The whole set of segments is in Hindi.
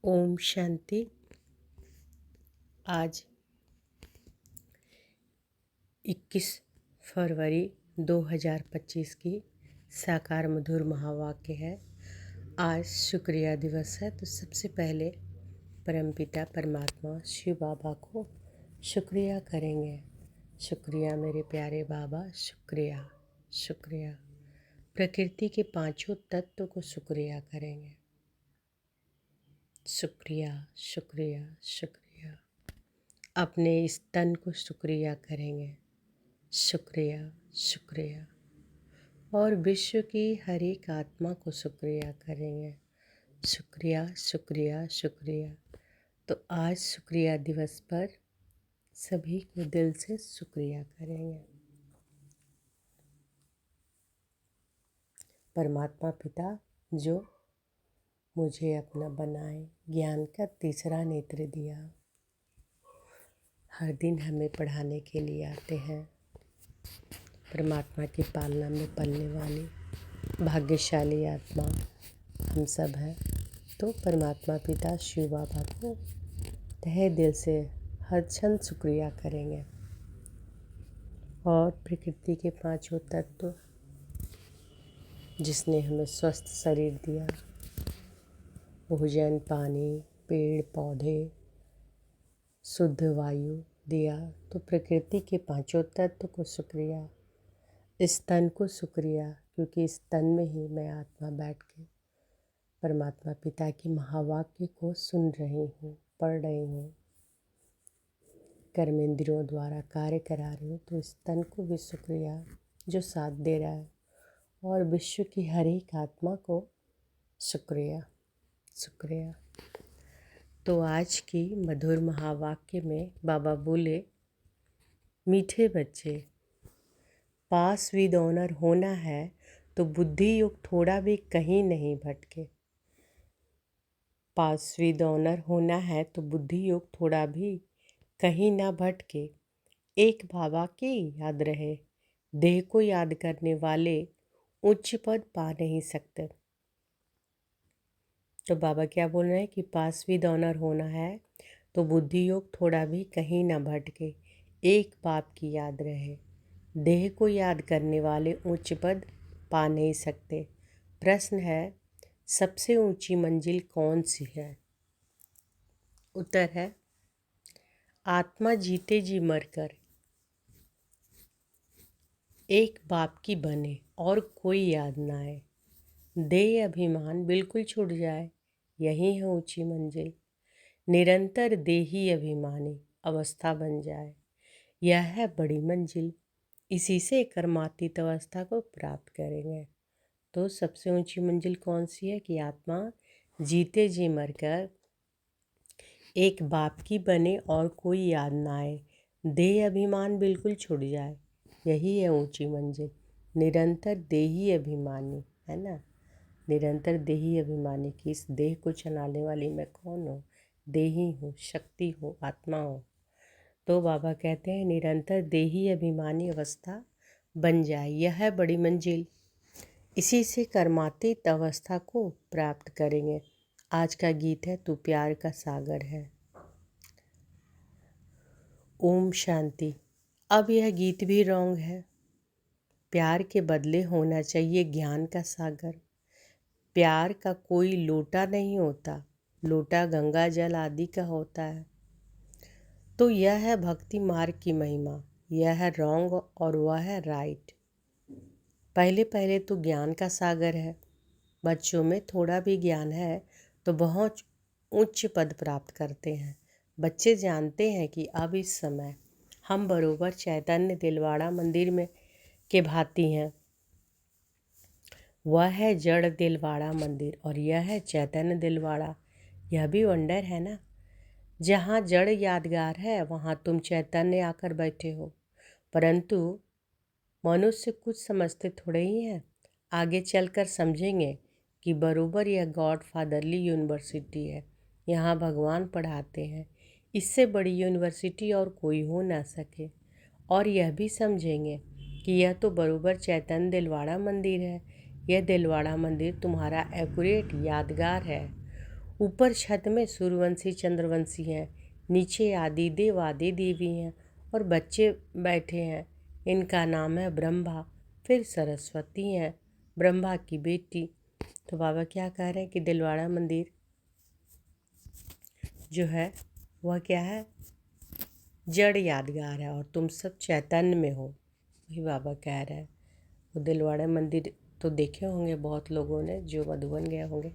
ओम शांति। आज 21 फरवरी 2025 की साकार मधुर महावाक्य है। आज शुक्रिया दिवस है, तो सबसे पहले परमपिता परमात्मा शिव बाबा को शुक्रिया करेंगे। शुक्रिया मेरे प्यारे बाबा, शुक्रिया शुक्रिया। प्रकृति के पांचों तत्व को शुक्रिया करेंगे। शुक्रिया शुक्रिया शुक्रिया। अपने इस तन को शुक्रिया करेंगे। शुक्रिया शुक्रिया। और विश्व की हर एक आत्मा को शुक्रिया करेंगे। शुक्रिया शुक्रिया शुक्रिया। तो आज शुक्रिया दिवस पर सभी को दिल से शुक्रिया करेंगे। परमात्मा पिता जो मुझे अपना बनाए, ज्ञान का तीसरा नेत्र दिया, हर दिन हमें पढ़ाने के लिए आते हैं। परमात्मा की पालना में पलने वाली भाग्यशाली आत्मा हम सब हैं। तो परमात्मा पिता शिव बाबा को तहे दिल से हर क्षण शुक्रिया करेंगे। और प्रकृति के पांचों तत्व जिसने हमें स्वस्थ शरीर दिया, भोजन, पानी, पेड़ पौधे, शुद्ध वायु दिया, तो प्रकृति के पांचों तत्व को शुक्रिया। इस तन को शुक्रिया, क्योंकि इस तन में ही मैं आत्मा बैठ के परमात्मा पिता की महावाक्य को सुन रही हूँ, पढ़ रही हूँ, कर्मेंद्रियों द्वारा कार्य करा रही हूँ। तो इस तन को भी शुक्रिया जो साथ दे रहा है। और विश्व की हर एक आत्मा को शुक्रिया शुक्रिया। तो आज की मधुर महावाक्य में बाबा बोले, मीठे बच्चे, पास विद ऑनर होना है तो बुद्धि युक्त थोड़ा भी कहीं नहीं भटके। पास विद ऑनर होना है तो बुद्धि युक्त थोड़ा भी कहीं ना भटके। एक बाबा की याद रहे, देह को याद करने वाले उच्च पद पा नहीं सकते। तो बाबा क्या बोल रहे हैं कि पास विद ऑनर होना है तो बुद्धि योग थोड़ा भी कहीं ना भटके। एक बाप की याद रहे, देह को याद करने वाले उच्च पद पा नहीं सकते। प्रश्न है, सबसे ऊंची मंजिल कौन सी है? उत्तर है, आत्मा जीते जी मरकर एक बाप की बने और कोई याद ना आए, देह अभिमान बिल्कुल छूट जाए, यही है ऊंची मंजिल। निरंतर देही अभिमानी अवस्था बन जाए, यह है बड़ी मंजिल। इसी से कर्मातीत अवस्था को प्राप्त करेंगे। तो सबसे ऊंची मंजिल कौन सी है? कि आत्मा जीते जी मरकर एक बाप की बने और कोई याद ना आए, देह अभिमान बिल्कुल छूट जाए, यही है ऊंची मंजिल। निरंतर देही अभिमानी है ना, निरंतर देही अभिमानी की इस देह को चलाने वाली मैं कौन हूँ? देही हूँ, शक्ति हूँ, आत्मा हूँ। तो बाबा कहते हैं निरंतर देही अभिमानी अवस्था बन जाए, यह है बड़ी मंजिल। इसी से कर्मातीत अवस्था को प्राप्त करेंगे। आज का गीत है, तू प्यार का सागर है। ओम शांति। अब यह गीत भी रॉन्ग है। प्यार के बदले होना चाहिए ज्ञान का सागर। प्यार का कोई लोटा नहीं होता, लोटा गंगा जल आदि का होता है। तो यह है भक्ति मार्ग की महिमा, यह है रॉन्ग और वह है राइट। पहले पहले तो ज्ञान का सागर है। बच्चों में थोड़ा भी ज्ञान है तो बहुत उच्च पद प्राप्त करते हैं। बच्चे जानते हैं कि अब इस समय हम बरोबर चैतन्य दिलवाड़ा मंदिर में के भांति हैं। वह है जड़ दिलवाड़ा मंदिर और यह है चैतन्य दिलवाड़ा। यह भी वंडर है ना। जहाँ जड़ यादगार है वहाँ तुम चैतन्य आकर बैठे हो। परंतु मनुष्य कुछ समझते थोड़े ही हैं। आगे चलकर समझेंगे कि बरोबर यह गॉड फादरली यूनिवर्सिटी है। यहाँ भगवान पढ़ाते हैं, इससे बड़ी यूनिवर्सिटी और कोई हो ना सके। और यह भी समझेंगे कि यह तो बरोबर चैतन्य दिलवाड़ा मंदिर है। यह दिलवाड़ा मंदिर तुम्हारा एक्यूरेट यादगार है। ऊपर छत में सूर्यवंशी चंद्रवंशी हैं, नीचे आदि देव आदि देवी हैं और बच्चे बैठे हैं। इनका नाम है ब्रह्मा। फिर सरस्वती हैं, ब्रह्मा की बेटी। तो बाबा क्या कह रहे हैं कि दिलवाड़ा मंदिर जो है वह क्या है, जड़ यादगार है और तुम सब चैतन्य में हो, वही बाबा कह रहे हैं। वो दिलवाड़ा मंदिर तो देखे होंगे बहुत लोगों ने, जो मधुबन गए होंगे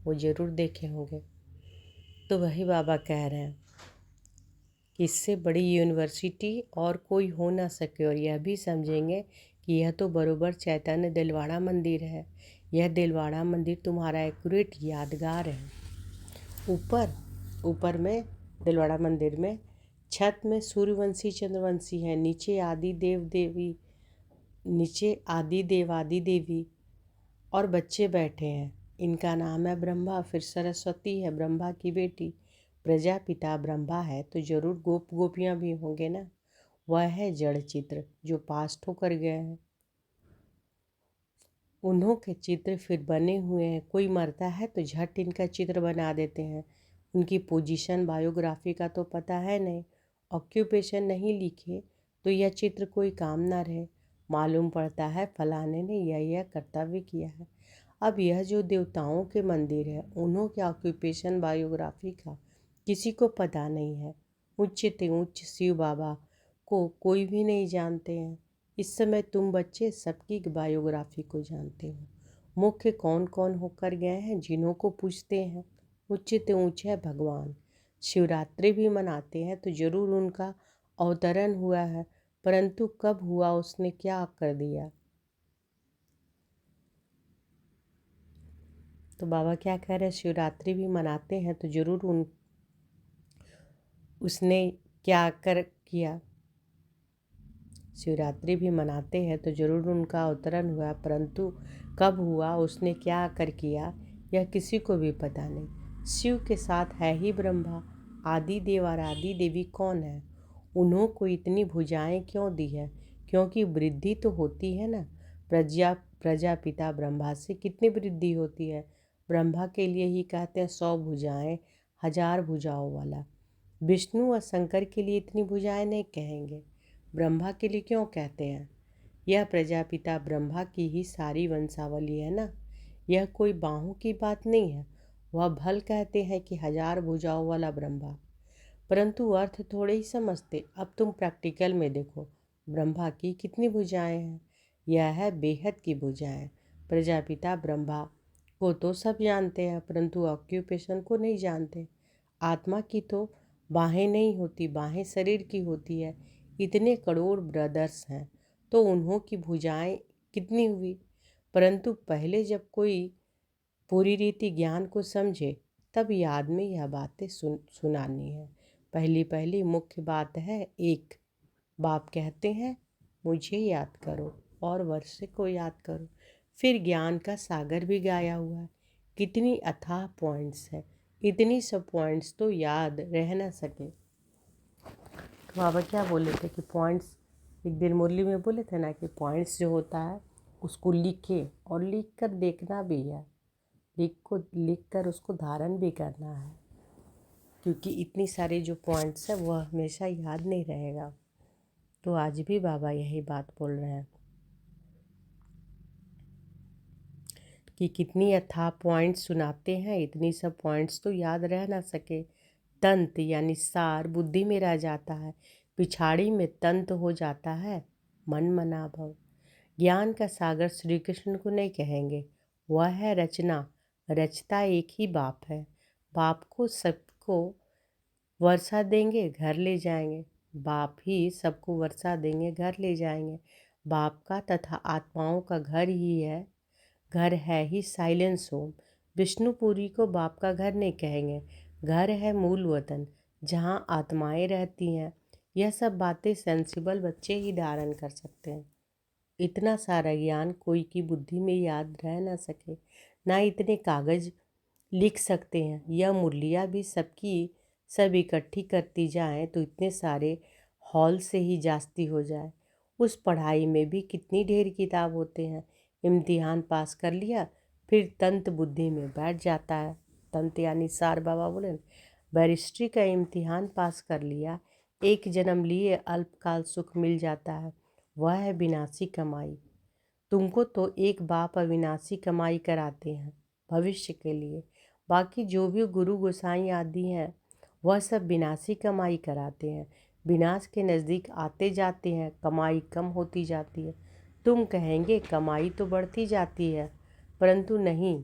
वो ज़रूर देखे होंगे। तो वही बाबा कह रहे हैं कि इससे बड़ी यूनिवर्सिटी और कोई हो ना सके, और यह भी समझेंगे कि यह तो बरोबर चैतन्य दिलवाड़ा मंदिर है। यह दिलवाड़ा मंदिर तुम्हारा एक्यूरेट यादगार है। ऊपर में दिलवाड़ा मंदिर में छत में सूर्यवंशी चंद्रवंशी है, नीचे आदि देव आदि देवी और बच्चे बैठे हैं। इनका नाम है ब्रह्मा। फिर सरस्वती है, ब्रह्मा की बेटी। प्रजापिता ब्रह्मा है तो जरूर गोप गोपियाँ भी होंगे ना। वह है जड़ चित्र जो पास्ट होकर गए हैं, उन्हों के चित्र फिर बने हुए हैं। कोई मरता है तो झट इनका चित्र बना देते हैं। उनकी पोजीशन बायोग्राफी का तो पता है नहीं, ऑक्यूपेशन नहीं लिखे तो यह चित्र कोई काम ना रहे। मालूम पड़ता है फलाने ने यह कर्तव्य किया है। अब यह जो देवताओं के मंदिर है, उन्हों के ऑक्यूपेशन बायोग्राफी का किसी को पता नहीं है। उच्च ते उच्च शिव बाबा को कोई भी नहीं जानते हैं। इस समय तुम बच्चे सबकी बायोग्राफी को जानते हो। मुख्य कौन कौन होकर गए हैं जिन्हों को पूछते हैं। उच्च ऊंच है भगवान। शिवरात्रि भी मनाते हैं तो जरूर उनका अवतरण हुआ है, परंतु कब हुआ, उसने क्या कर दिया। तो बाबा क्या कह रहे हैं, शिवरात्रि भी मनाते हैं तो जरूर उसने क्या कर किया। शिवरात्रि भी मनाते हैं तो जरूर उनका अवतरण हुआ, परंतु कब हुआ, उसने क्या कर किया, यह किसी को भी पता नहीं। शिव के साथ है ही ब्रह्मा। आदि देव और आदि देवी कौन है, उन्हों को इतनी भुजाएं क्यों दी है, क्योंकि वृद्धि तो होती है ना। प्रजापिता ब्रह्मा से कितनी वृद्धि होती है। ब्रह्मा के लिए ही कहते हैं 100 भुजाएं 1000 भुजाओं वाला। विष्णु और शंकर के लिए इतनी भुजाएं नहीं कहेंगे, ब्रह्मा के लिए क्यों कहते हैं। यह प्रजापिता ब्रह्मा की ही सारी वंशावली है ना, यह कोई बाहों की बात नहीं है। वह भल कहते हैं कि 1000 भुजाओं वाला ब्रह्मा, परंतु अर्थ थोड़े ही समझते। अब तुम प्रैक्टिकल में देखो, ब्रह्मा की कितनी भुजाएं हैं। यह है बेहद की भुजाएं। प्रजापिता ब्रह्मा को तो सब जानते हैं, परंतु ऑक्यूपेशन को नहीं जानते। आत्मा की तो बाहें नहीं होती, बाहें शरीर की होती है। इतने करोड़ ब्रदर्स हैं तो उन्हों की भुजाएं कितनी हुई। परंतु पहले जब कोई पूरी रीति ज्ञान को समझे तब याद में यह बातें सुनानी है। पहली पहली मुख्य बात है, एक बाप कहते हैं मुझे याद करो और वर्ष को याद करो। फिर ज्ञान का सागर भी गाया हुआ है। कितनी अथाह पॉइंट्स है, इतनी सब पॉइंट्स तो याद रह ना सके। बाबा क्या बोले थे कि पॉइंट्स, एक दिन मुरली में बोले थे ना कि पॉइंट्स जो होता है उसको लिखे और लिख कर देखना भी है, लिख कर उसको धारण भी करना है, क्योंकि इतनी सारी जो पॉइंट्स है वह हमेशा याद नहीं रहेगा। तो आज भी बाबा यही बात बोल रहे हैं कि कितनी अथाह पॉइंट्स सुनाते हैं, इतनी सब पॉइंट्स तो याद रह ना सके। तंत यानी सार बुद्धि में रह जाता है, पिछाड़ी में तंत हो जाता है मन मना भव। ज्ञान का सागर श्री कृष्ण को नहीं कहेंगे, वह है रचना। रचता एक ही बाप है। बाप को सबको वर्षा देंगे घर ले जाएंगे, बाप ही सबको वर्षा देंगे घर ले जाएंगे। बाप का तथा आत्माओं का घर ही है, घर है ही साइलेंस होम। विष्णुपुरी को बाप का घर नहीं कहेंगे, घर है मूल वतन जहाँ आत्माएं रहती हैं। यह सब बातें सेंसिबल बच्चे ही धारण कर सकते हैं। इतना सारा ज्ञान कोई की बुद्धि में याद रह ना सके, ना इतने कागज लिख सकते हैं। यह मुरलियाँ भी सबकी सब इकट्ठी करती जाएं तो इतने सारे हॉल से ही जास्ती हो जाए। उस पढ़ाई में भी कितनी ढेर किताब होते हैं। इम्तिहान पास कर लिया फिर तंत बुद्धि में बैठ जाता है। तंत यानी सार बाबा बोले न, बैरिस्ट्री का इम्तिहान पास कर लिया, एक जन्म लिए अल्पकाल सुख मिल जाता है, वह है विनाशी कमाई। तुमको तो एक बाप अविनाशी कमाई कराते हैं भविष्य के लिए, बाकी जो भी गुरु गोसाई आदि हैं वह सब विनाशी कमाई कराते हैं, विनाश के नज़दीक आते जाते हैं, कमाई कम होती जाती है। तुम कहेंगे कमाई तो बढ़ती जाती है, परंतु नहीं,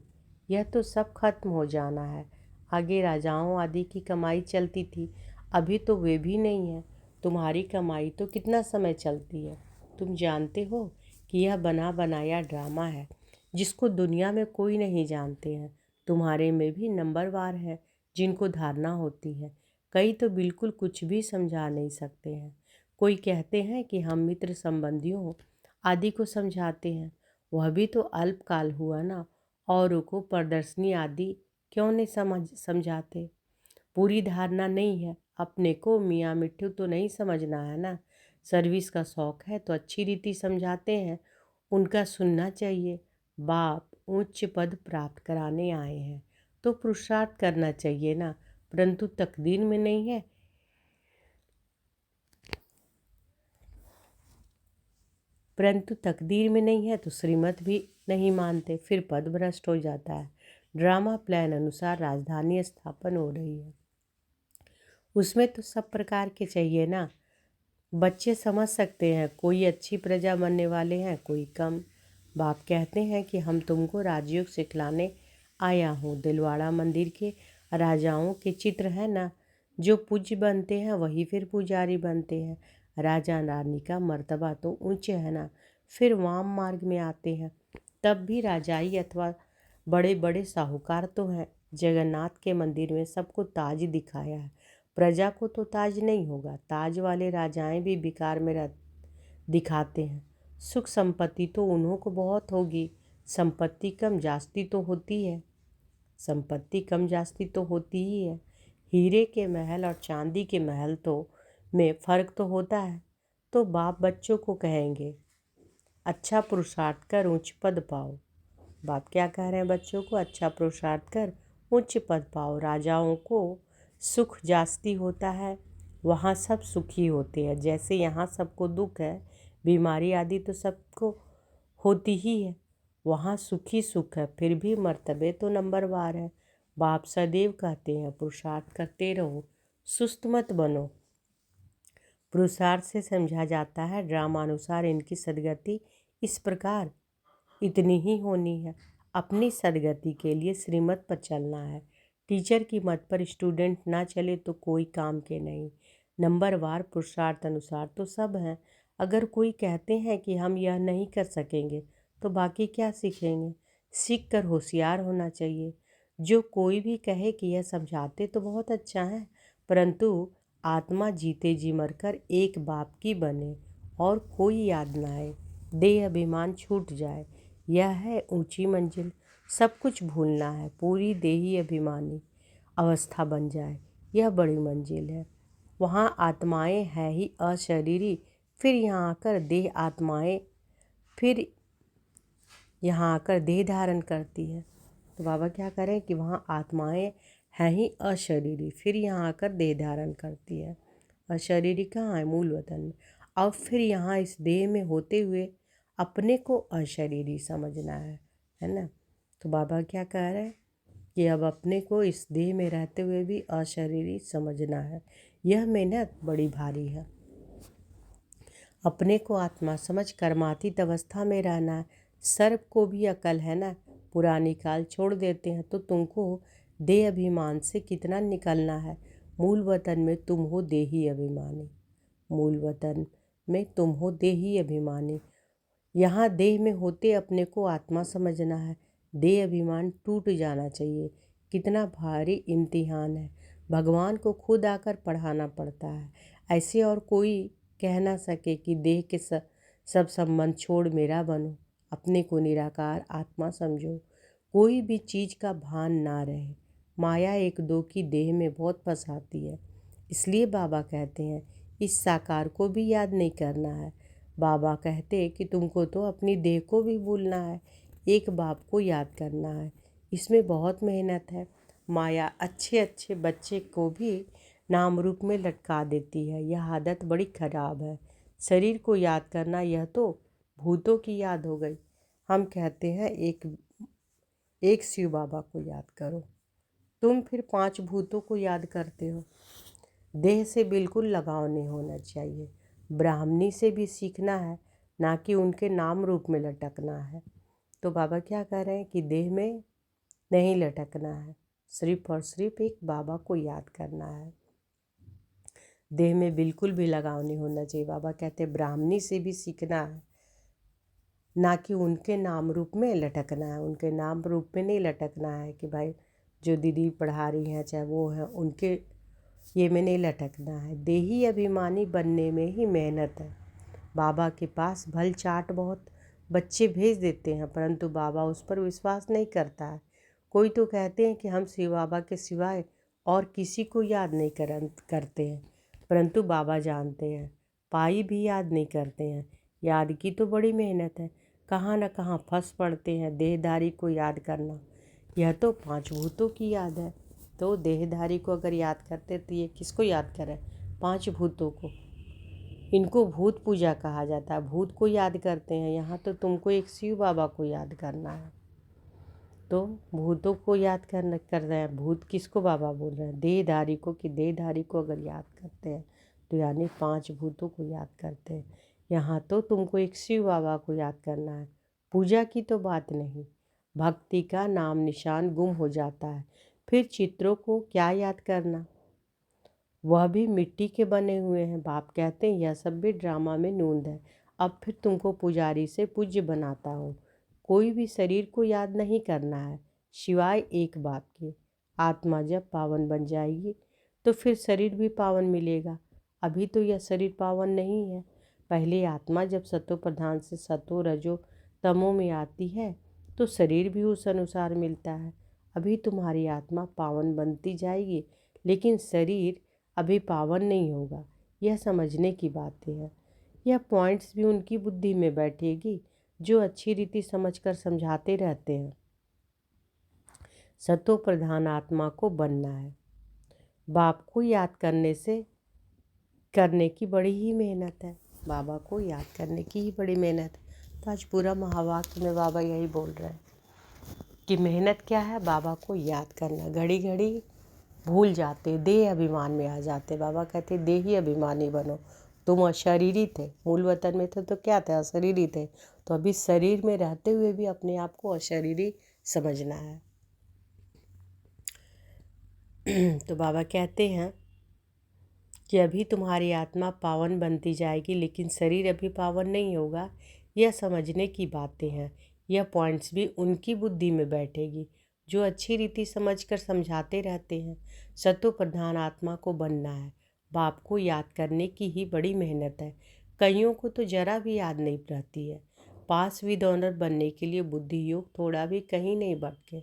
यह तो सब खत्म हो जाना है। आगे राजाओं आदि की कमाई चलती थी, अभी तो वे भी नहीं है। तुम्हारी कमाई तो कितना समय चलती है? तुम जानते हो कि यह बना बनाया ड्रामा है जिसको दुनिया में कोई नहीं जानते हैं। तुम्हारे में भी नंबरवार हैं जिनको धारणा होती है, कई तो बिल्कुल कुछ भी समझा नहीं सकते हैं। कोई कहते हैं कि हम मित्र संबंधियों आदि को समझाते हैं, वह भी तो अल्पकाल हुआ ना, औरों को प्रदर्शनी आदि क्यों नहीं समझाते? पूरी धारणा नहीं है, अपने को मियाँ मिट्ठू तो नहीं समझना है ना। सर्विस का शौक है तो अच्छी रीति समझाते हैं, उनका सुनना चाहिए। बाप उच्च पद प्राप्त कराने आए हैं तो पुरुषार्थ करना चाहिए ना, परंतु तकदीर में नहीं है। परंतु तकदीर में नहीं है तो श्रीमत भी नहीं मानते, फिर पद भ्रष्ट हो जाता है। ड्रामा प्लान अनुसार राजधानी स्थापन हो रही है, उसमें तो सब प्रकार के चाहिए ना। बच्चे समझ सकते हैं, कोई अच्छी प्रजा बनने वाले हैं, कोई कम। बाप कहते हैं कि हम तुमको राजयोग सिखलाने आया हूँ। दिलवाड़ा मंदिर के राजाओं के चित्र है ना, जो पूज्य बनते हैं वही फिर पुजारी बनते हैं। राजा रानी का मर्तबा तो ऊंचे है ना, फिर वाम मार्ग में आते हैं, तब भी राजाई अथवा बड़े बड़े साहूकार तो हैं। जगन्नाथ के मंदिर में सबको ताज दिखाया है, प्रजा को तो ताज नहीं होगा। ताज वाले राजाएं भी बेकार में दिखाते हैं। सुख संपत्ति तो उन्हों को बहुत होगी, संपत्ति कम जास्ती तो होती है, संपत्ति कम जास्ती तो होती ही है। हीरे के महल और चांदी के महल तो में फर्क तो होता है। तो बाप बच्चों को कहेंगे अच्छा पुरुषार्थ कर उच्च पद पाओ। बाप क्या कह रहे हैं बच्चों को? अच्छा पुरुषार्थ कर उच्च पद पाओ। राजाओं को सुख जास्ती होता है, वहाँ सब सुखी होते हैं। जैसे यहाँ सबको दुख है, बीमारी आदि तो सबको होती ही है, वहाँ सुखी सुख है, फिर भी मर्तबे तो नंबरवार है। बाप सदैव कहते हैं पुरुषार्थ करते रहो, सुस्त मत बनो। पुरुषार्थ से समझा जाता है ड्रामानुसार इनकी सदगति इस प्रकार इतनी ही होनी है। अपनी सदगति के लिए श्रीमत पर चलना है। टीचर की मत पर स्टूडेंट ना चले तो कोई काम के नहीं। नंबरवार पुरुषार्थ अनुसार तो सब हैं। अगर कोई कहते हैं कि हम यह नहीं कर सकेंगे तो बाकी क्या सीखेंगे? सीख कर होशियार होना चाहिए। जो कोई भी कहे कि यह समझाते तो बहुत अच्छा है, परंतु आत्मा जीते जी मरकर एक बाप की बने और कोई याद ना आए, देह अभिमान छूट जाए, यह है ऊंची मंजिल। सब कुछ भूलना है, पूरी देही अभिमानी अवस्था बन जाए, यह बड़ी मंजिल है। वहाँ आत्माएं है ही अशरीरी, फिर यहाँ आकर देह आत्माएं फिर यहाँ आकर देह धारण करती है। तो बाबा क्या करें कि वहाँ आत्माएं हैं ही अशरीरी, फिर यहाँ आकर देह धारण करती है। अशरीरी कहाँ है? मूल वतन में। अब फिर यहाँ इस देह में होते हुए अपने को अशरीरी समझना है ना। तो बाबा क्या कह रहे हैं कि अब अपने को इस देह में रहते हुए भी अशरीरी समझना है। यह मेहनत बड़ी भारी है। अपने को आत्मा समझ कर्मातीत अवस्था में रहना है। सर्प को भी अकल है ना, पुरानी काल छोड़ देते हैं तो तुमको देह अभिमान से कितना निकलना है। मूल वतन में तुम हो देही अभिमानी, मूल वतन में तुम हो देही अभिमानी। यहाँ देह में होते अपने को आत्मा समझना है। देह अभिमान टूट जाना चाहिए। कितना भारी इम्तिहान है, भगवान को खुद आकर पढ़ाना पड़ता है। ऐसे और कोई कह ना सके कि देह के सब संबंध छोड़ मेरा बनो, अपने को निराकार आत्मा समझो। कोई भी चीज़ का भान ना रहे। माया एक दो की देह में बहुत फंसाती है, इसलिए बाबा कहते हैं इस साकार को भी याद नहीं करना है। बाबा कहते कि तुमको तो अपनी देह को भी भूलना है, एक बाप को याद करना है। इसमें बहुत मेहनत है। माया अच्छे अच्छे बच्चे को भी नाम रूप में लटका देती है। यह आदत बड़ी खराब है। शरीर को याद करना यह तो भूतों की याद हो गई। हम कहते हैं एक शिव बाबा को याद करो, तुम फिर 5 भूतों को याद करते हो। देह से बिल्कुल लगाव नहीं होना चाहिए। ब्राह्मणी से भी सीखना है, ना कि उनके नाम रूप में लटकना है। तो बाबा क्या कह रहे हैं कि देह में नहीं लटकना है, सिर्फ और सिर्फ एक बाबा को याद करना है। देह में बिल्कुल भी लगाव नहीं होना चाहिए। बाबा कहते ब्राह्मणी से भी सीखना है, ना कि उनके नाम रूप में लटकना है। उनके नाम रूप में नहीं लटकना है कि भाई जो दीदी पढ़ा रही हैं चाहे वो हैं, उनके ये में नहीं लटकना है। देही अभिमानी बनने में ही मेहनत है। बाबा के पास भल चाट बहुत बच्चे भेज देते हैं, परंतु बाबा उस पर विश्वास नहीं करता है। कोई तो कहते हैं कि हम शिव बाबा के सिवाय और किसी को याद नहीं करते हैं, परंतु बाबा जानते हैं। पाई भी याद नहीं करते हैं। याद की तो बड़ी मेहनत है, कहाँ न कहाँ फंस पड़ते हैं। देहधारी को याद करना यह तो 5 भूतों की याद है। तो देहधारी को अगर याद करते तो ये किसको याद करें? 5 भूतों को। इनको भूत पूजा कहा जाता है, भूत को याद करते हैं। यहाँ तो तुमको एक शिव बाबा को याद करना है। तो भूतों को याद कर रहे हैं। भूत किसको बाबा बोल रहे हैं? देहधारी को। कि देहधारी को अगर याद करते हैं तो यानी 5 भूतों को याद करते हैं। यहाँ तो तुमको एक शिव बाबा को याद करना है। पूजा की तो बात नहीं, भक्ति का नाम निशान गुम हो जाता है। फिर चित्रों को क्या याद करना, वह भी मिट्टी के बने हुए हैं। बाप कहते हैं यह सब भी ड्रामा में नूंद है। अब फिर तुमको पुजारी से पूज्य बनाता हूँ। कोई भी शरीर को याद नहीं करना है, सिवाय एक बात के। आत्मा जब पावन बन जाएगी तो फिर शरीर भी पावन मिलेगा। अभी तो यह शरीर पावन नहीं है। पहले आत्मा जब सतो प्रधान से सतो रजो तमो में आती है तो शरीर भी उस अनुसार मिलता है। अभी तुम्हारी आत्मा पावन बनती जाएगी, लेकिन शरीर अभी पावन नहीं होगा। यह समझने की बातें हैं। यह पॉइंट्स भी उनकी बुद्धि में बैठेगी जो अच्छी रीति समझकर समझाते रहते हैं। सतो प्रधान आत्मा को बनना है। बाप को याद करने की बड़ी ही मेहनत है। बाबा को याद करने की ही बड़ी मेहनत है। तो आज पूरा महावाक्य में बाबा यही बोल रहे हैं कि मेहनत क्या है? बाबा को याद करना। घड़ी घड़ी भूल जाते, देह अभिमान में आ जाते। बाबा कहते देही अभिमानी बनो। तुम अशरीरी थे, मूल वतन में थे तो क्या थे? अशरीरी थे। तो अभी शरीर में रहते हुए भी अपने आप को अशरीरी समझना है। तो बाबा कहते हैं कि अभी तुम्हारी आत्मा पावन बनती जाएगी, लेकिन शरीर अभी पावन नहीं होगा। यह समझने की बातें हैं। यह पॉइंट्स भी उनकी बुद्धि में बैठेगी जो अच्छी रीति समझकर समझाते रहते हैं। सतो प्रधान आत्मा को बनना है। बाप को याद करने की ही बड़ी मेहनत है। कईयों को तो जरा भी याद नहीं रहती है। पास विद ऑनर बनने के लिए बुद्धि योग थोड़ा भी कहीं नहीं भटके।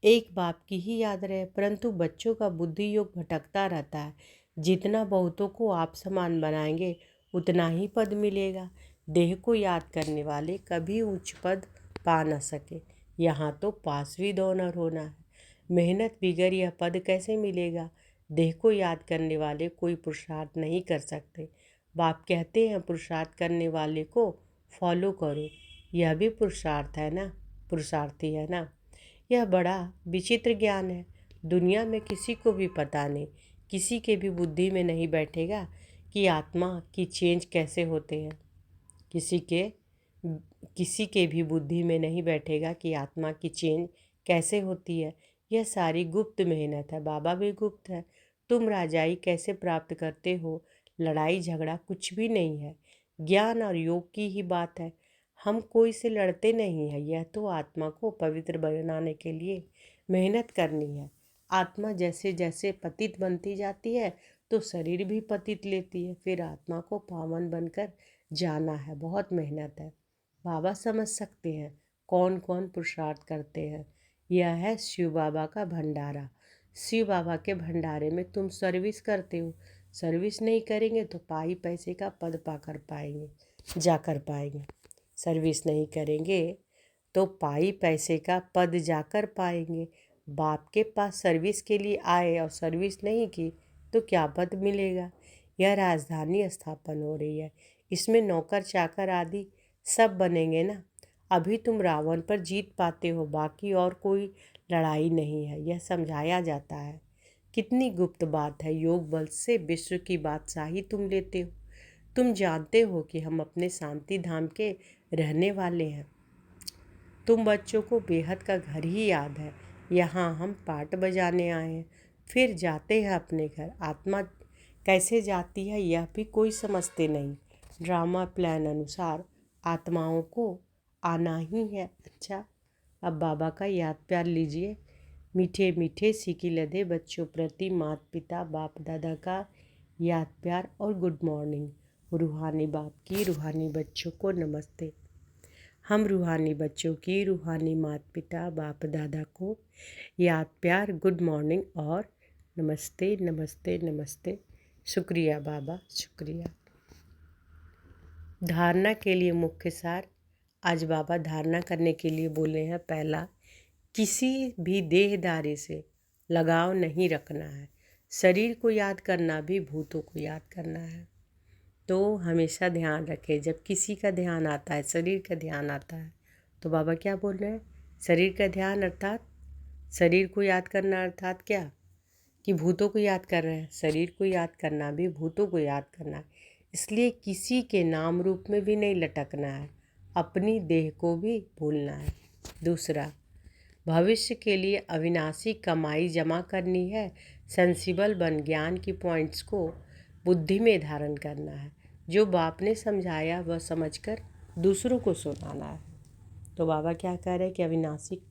एक बाप की ही याद रहे, परंतु बच्चों का बुद्धि योग भटकता रहता है। जितना बहुतों को आप समान बनाएंगे उतना ही पद मिलेगा। देह को याद करने वाले कभी उच्च पद पा न सके। यहाँ तो पास विद ऑनर होना है। मेहनत बिगर यह पद कैसे मिलेगा? देह को याद करने वाले कोई पुरुषार्थ नहीं कर सकते। बाप कहते हैं पुरुषार्थ करने वाले को फॉलो करो। यह भी पुरुषार्थ है ना, पुरुषार्थी है ना। यह बड़ा विचित्र ज्ञान है। दुनिया में किसी को भी पता नहीं, किसी के भी बुद्धि में नहीं बैठेगा कि आत्मा की चेंज कैसे होते हैं। किसी के भी बुद्धि में नहीं बैठेगा कि आत्मा की चेंज कैसे होती है। यह सारी गुप्त मेहनत है। बाबा भी गुप्त है। तुम राजाई कैसे प्राप्त करते हो? लड़ाई झगड़ा कुछ भी नहीं है, ज्ञान और योग की ही बात है। हम कोई से लड़ते नहीं हैं। यह तो आत्मा को पवित्र बनाने के लिए मेहनत करनी है। आत्मा जैसे जैसे पतित बनती जाती है तो शरीर भी पतित लेती है। फिर आत्मा को पावन बनकर जाना है। बहुत मेहनत है। बाबा समझ सकते हैं कौन कौन पुरुषार्थ करते हैं। यह है शिव बाबा का भंडारा। शिव बाबा के भंडारे में तुम सर्विस करते हो। सर्विस नहीं करेंगे तो पाई पैसे का पद पा कर पाएंगे, जा कर पाएंगे। सर्विस नहीं करेंगे तो पाई पैसे का पद जाकर पाएंगे। बाप के पास सर्विस के लिए आए और सर्विस नहीं की तो क्या पद मिलेगा। यह राजधानी स्थापन हो रही है, इसमें नौकर चाकर आदि सब बनेंगे ना। अभी तुम रावण पर जीत पाते हो, बाकी और कोई लड़ाई नहीं है, यह समझाया जाता है। कितनी गुप्त बात है, योग बल से विश्व की बादशाही तुम लेते हो। तुम जानते हो कि हम अपने शांति धाम के रहने वाले हैं। तुम बच्चों को बेहद का घर ही याद है। यहाँ हम पाठ बजाने आए हैं, फिर जाते हैं अपने घर। आत्मा कैसे जाती है यह भी कोई समझते नहीं। ड्रामा प्लान अनुसार आत्माओं को आना ही है। अच्छा, अब बाबा का याद प्यार लीजिए। मीठे मीठे सीखी लदे बच्चों प्रति माता पिता बाप दादा का याद प्यार और गुड मॉर्निंग। रूहानी बाप की रूहानी बच्चों को नमस्ते। हम रूहानी बच्चों की रूहानी माता पिता बाप दादा को याद प्यार गुड मॉर्निंग और नमस्ते नमस्ते नमस्ते। शुक्रिया बाबा, शुक्रिया। धारणा के लिए मुख्य सार। आज बाबा धारणा करने के लिए बोले हैं। पहला, किसी भी देहदारी से लगाव नहीं रखना है। शरीर को याद करना भी भूतों को याद करना है। तो हमेशा ध्यान रखें, जब किसी का ध्यान आता है, शरीर का ध्यान आता है, तो बाबा क्या बोल रहे हैं? शरीर का ध्यान अर्थात शरीर को याद करना, अर्थात क्या कि भूतों को याद कर रहे हैं। शरीर को याद करना भी भूतों को याद करना है। इसलिए किसी के नाम रूप में भी नहीं लटकना है, अपनी देह को भी भूलना है। दूसरा, भविष्य के लिए अविनाशी कमाई जमा करनी है। सेंसिबल बन ज्ञान की पॉइंट्स को बुद्धि में धारण करना है। जो बाप ने समझाया वह समझकर दूसरों को सुनाना है। तो बाबा क्या कह रहे हैं कि अविनाशी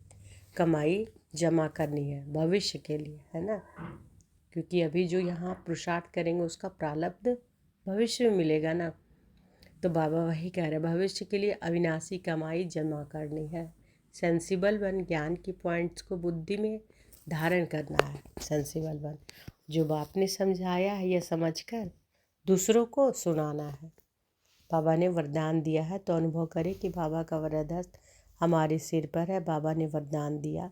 कमाई जमा करनी है भविष्य के लिए, है ना। क्योंकि अभी जो यहाँ पुरुषार्थ करेंगे उसका प्रारब्ध भविष्य में मिलेगा ना। तो बाबा वही कह रहे हैं, भविष्य के लिए अविनाशी कमाई जमा करनी है। सेंसिबल बन ज्ञान की पॉइंट्स को बुद्धि में धारण करना है। सेंसिबल बन, जो बाप ने समझाया है यह समझकर दूसरों को सुनाना है। बाबा ने वरदान दिया है तो अनुभव करें कि बाबा का वरदहस्त हमारे सिर पर है। बाबा ने वरदान दिया,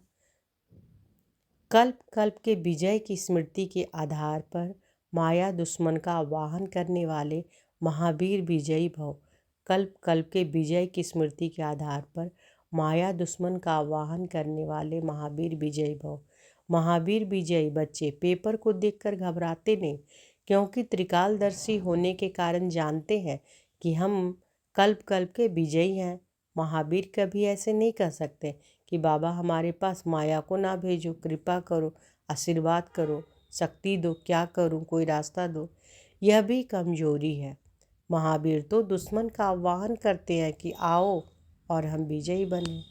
कल्प कल्प के विजय की स्मृति के आधार पर माया दुश्मन का आवाहन करने वाले महावीर विजयी भव। कल्प कल्प के विजय की स्मृति के आधार पर माया दुश्मन का आवाहन करने वाले महावीर विजयी भव। महावीर विजयी बच्चे पेपर को देखकर घबराते नहीं, क्योंकि त्रिकालदर्शी होने के कारण जानते हैं कि हम कल्प कल्प के विजयी हैं। महावीर कभी ऐसे नहीं कह सकते कि बाबा हमारे पास माया को ना भेजो, कृपा करो, आशीर्वाद करो, शक्ति दो, क्या करूं, कोई रास्ता दो। यह भी कमजोरी है। महावीर तो दुश्मन का आह्वान करते हैं कि आओ और हम विजयी बने।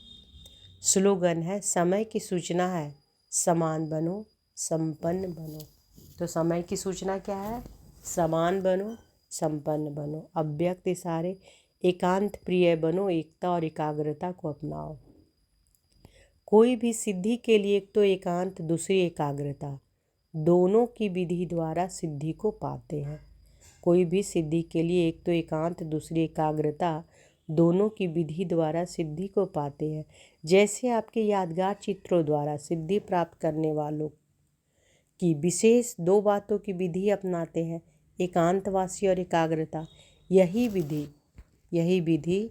स्लोगन है, समय की सूचना है, समान बनो, संपन्न बनो। तो समय की सूचना क्या है? समान बनो, संपन्न बनो, अव्यक्त इशारे, एकांत प्रिय बनो, एकता और एकाग्रता को अपनाओ। कोई भी सिद्धि के लिए एक तो एकांत, दूसरी एकाग्रता, दोनों की विधि द्वारा सिद्धि को पाते हैं। कोई भी सिद्धि के लिए एक तो एकांत, दूसरी एकाग्रता, दोनों की विधि द्वारा सिद्धि को पाते हैं। जैसे आपके यादगार चित्रों द्वारा सिद्धि प्राप्त करने वालों की विशेष दो बातों की विधि अपनाते हैं, एकांतवासी और एकाग्रता। यही विधि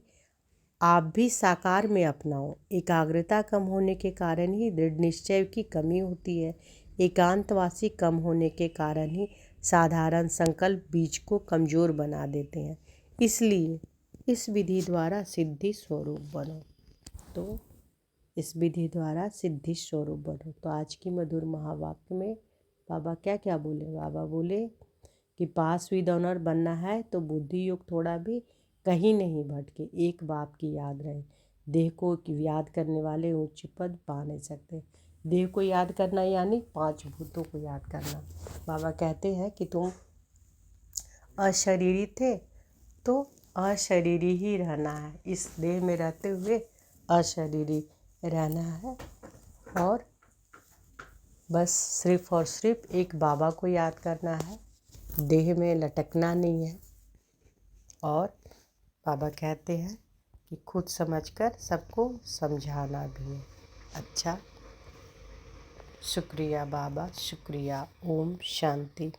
आप भी साकार में अपनाओ। एकाग्रता कम होने के कारण ही दृढ़ निश्चय की कमी होती है। एकांतवासी कम होने के कारण ही साधारण संकल्प बीज को कमज़ोर बना देते हैं। इसलिए इस विधि द्वारा सिद्धि स्वरूप बनो। तो इस विधि द्वारा सिद्धि स्वरूप बनो। तो आज की मधुर महावाक्य में बाबा क्या क्या बोले? बाबा बोले कि पास विद ऑनर बनना है तो बुद्धि युक्त थोड़ा भी कहीं नहीं भटके, एक बाप की याद रहे। देह को याद करने वाले उच्च पद पा नहीं सकते। देह को याद करना यानी पांच भूतों को याद करना। बाबा कहते हैं कि तुम अशरीरी थे तो अशरीरी ही रहना है, इस देह में रहते हुए अशरीरी रहना है और बस सिर्फ और सिर्फ एक बाबा को याद करना है, देह में लटकना नहीं है। और बाबा कहते हैं कि खुद समझकर सबको समझाना भी है। अच्छा, शुक्रिया बाबा, शुक्रिया। ओम शांति।